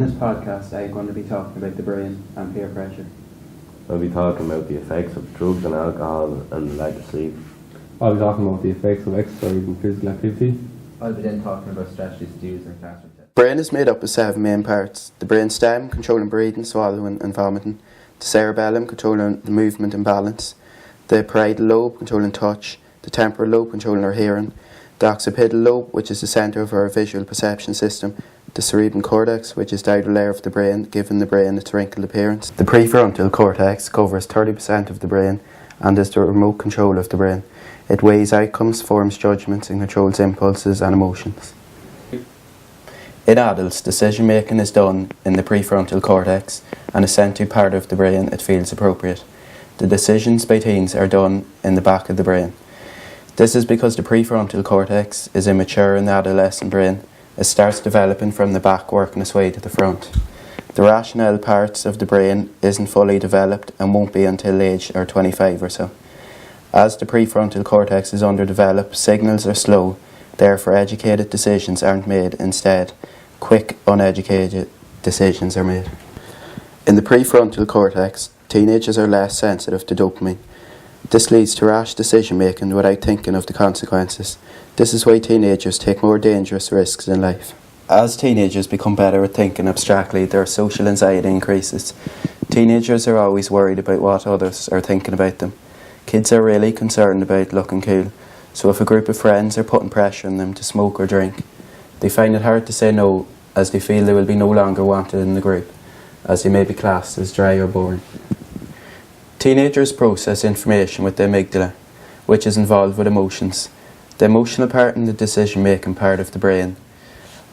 In this podcast, I'm going to be talking about the brain and peer pressure. I'll be talking about the effects of drugs and alcohol and the lack of sleep. I'll be talking about the effects of exercise and physical activity. I'll be then talking about strategies to use in classroom settings. The brain is made up of 7 main parts. The brain stem, controlling breathing, swallowing and vomiting. The cerebellum, controlling the movement and balance. The parietal lobe, controlling touch. The temporal lobe, controlling our hearing. The occipital lobe, which is the centre of our visual perception system. The cerebral cortex, which is the outer layer of the brain, giving the brain its wrinkled appearance. The prefrontal cortex covers 30% of the brain and is the remote control of the brain. It weighs outcomes, forms judgments and controls impulses and emotions. In adults, decision making is done in the prefrontal cortex and is sent to part of the brain it feels appropriate. The decisions by teens are done in the back of the brain. This is because the prefrontal cortex is immature in the adolescent brain. It starts developing from the back, working its way to the front. The rational parts of the brain isn't fully developed and won't be until age 25 or so. As the prefrontal cortex is underdeveloped, signals are slow, therefore educated decisions aren't made. Instead, quick, uneducated decisions are made. In the prefrontal cortex, teenagers are less sensitive to dopamine. This leads to rash decision making without thinking of the consequences. This is why teenagers take more dangerous risks in life. As teenagers become better at thinking abstractly, their social anxiety increases. Teenagers are always worried about what others are thinking about them. Kids are really concerned about looking cool, so if a group of friends are putting pressure on them to smoke or drink, they find it hard to say no, as they feel they will be no longer wanted in the group, as they may be classed as dry or boring. Teenagers process information with the amygdala, which is involved with emotions. The emotional part and the decision-making part of the brain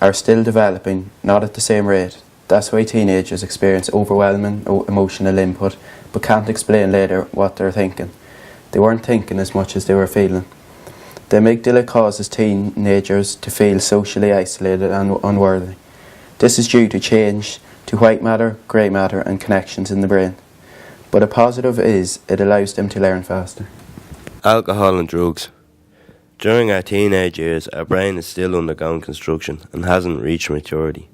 are still developing, not at the same rate. That's why teenagers experience overwhelming emotional input, but can't explain later what they're thinking. They weren't thinking as much as they were feeling. The amygdala causes teenagers to feel socially isolated and unworthy. This is due to change to white matter, grey matter and connections in the brain. But a positive is it allows them to learn faster. Alcohol and drugs. During our teenage years, our brain is still undergoing construction and hasn't reached maturity.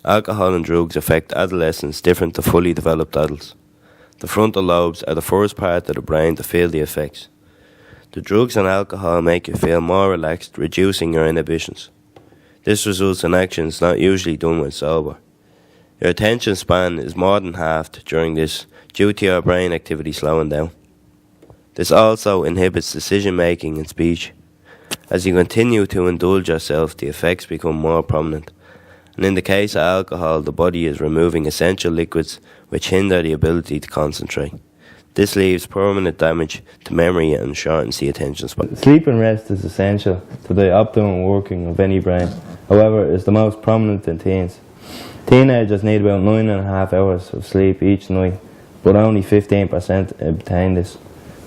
Alcohol and drugs affect adolescents different to fully developed adults. The frontal lobes are the first part of the brain to feel the effects. The drugs and alcohol make you feel more relaxed, reducing your inhibitions. This results in actions not usually done when sober. Your attention span is more than halved during this due to your brain activity slowing down. This also inhibits decision making and speech. As you continue to indulge yourself, the effects become more prominent. And in the case of alcohol, the body is removing essential liquids which hinder the ability to concentrate. This leaves permanent damage to memory and shortens the attention span. Sleep and rest is essential to the optimum working of any brain. However, it is the most prominent in teens. Teenagers need about 9.5 hours of sleep each night, but only 15% obtain this.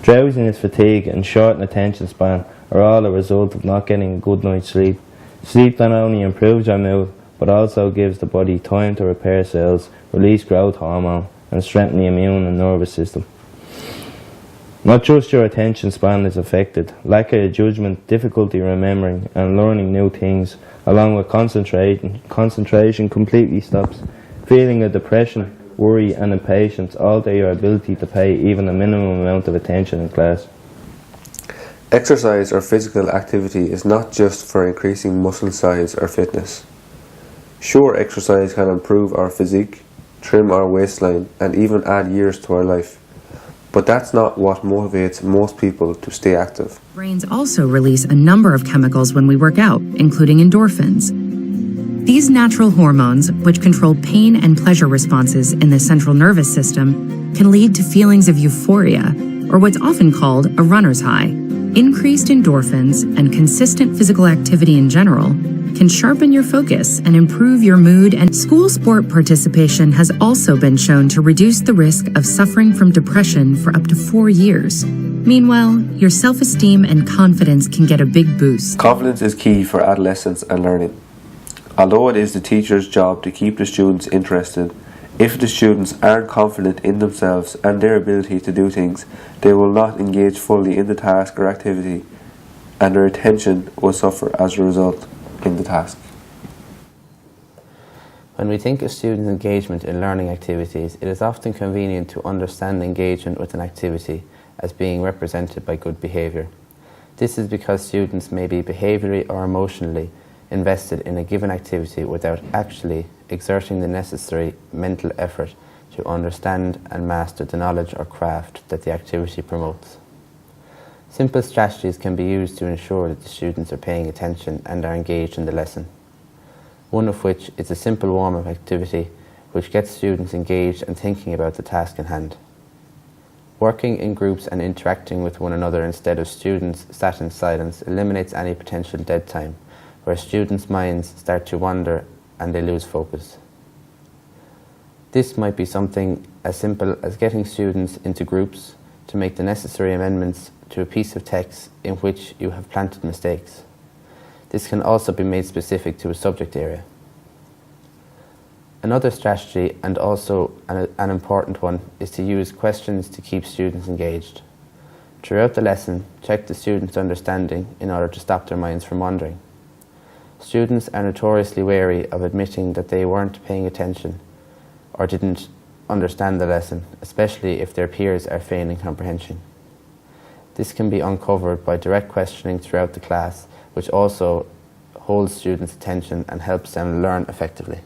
Drowsiness, fatigue and shortened attention span are all a result of not getting a good night's sleep. Sleep not only improves your mood, but also gives the body time to repair cells, release growth hormone and strengthen the immune and nervous system. Not just your attention span is affected, lack of judgment, difficulty remembering and learning new things, along with concentration completely stops. Feeling of depression, worry and impatience alter your ability to pay even a minimum amount of attention in class. Exercise or physical activity is not just for increasing muscle size or fitness. Sure, exercise can improve our physique, trim our waistline and even add years to our life. But that's not what motivates most people to stay active. Brains also release a number of chemicals when we work out, including endorphins. These natural hormones, which control pain and pleasure responses in the central nervous system, can lead to feelings of euphoria, or what's often called a runner's high. Increased endorphins and consistent physical activity in general can sharpen your focus and improve your mood, and school sport participation has also been shown to reduce the risk of suffering from depression for up to 4 years. Meanwhile, your self-esteem and confidence can get a big boost. Confidence is key for adolescence and learning. Although it is the teacher's job to keep the students interested, if the students aren't confident in themselves and their ability to do things, they will not engage fully in the task or activity, and their attention will suffer as a result in the task. When we think of student engagement in learning activities, it is often convenient to understand engagement with an activity as being represented by good behaviour. This is because students may be behaviourally or emotionally invested in a given activity without actually exerting the necessary mental effort to understand and master the knowledge or craft that the activity promotes. Simple strategies can be used to ensure that the students are paying attention and are engaged in the lesson. One of which is a simple warm-up activity which gets students engaged and thinking about the task in hand. Working in groups and interacting with one another instead of students sat in silence eliminates any potential dead time, where students' minds start to wander and they lose focus. This might be something as simple as getting students into groups to make the necessary amendments to a piece of text in which you have planted mistakes. This can also be made specific to a subject area. Another strategy, and also an important one, is to use questions to keep students engaged. Throughout the lesson, check the students' understanding in order to stop their minds from wandering. Students are notoriously wary of admitting that they weren't paying attention or didn't understand the lesson, especially if their peers are feigning comprehension. This can be uncovered by direct questioning throughout the class, which also holds students' attention and helps them learn effectively.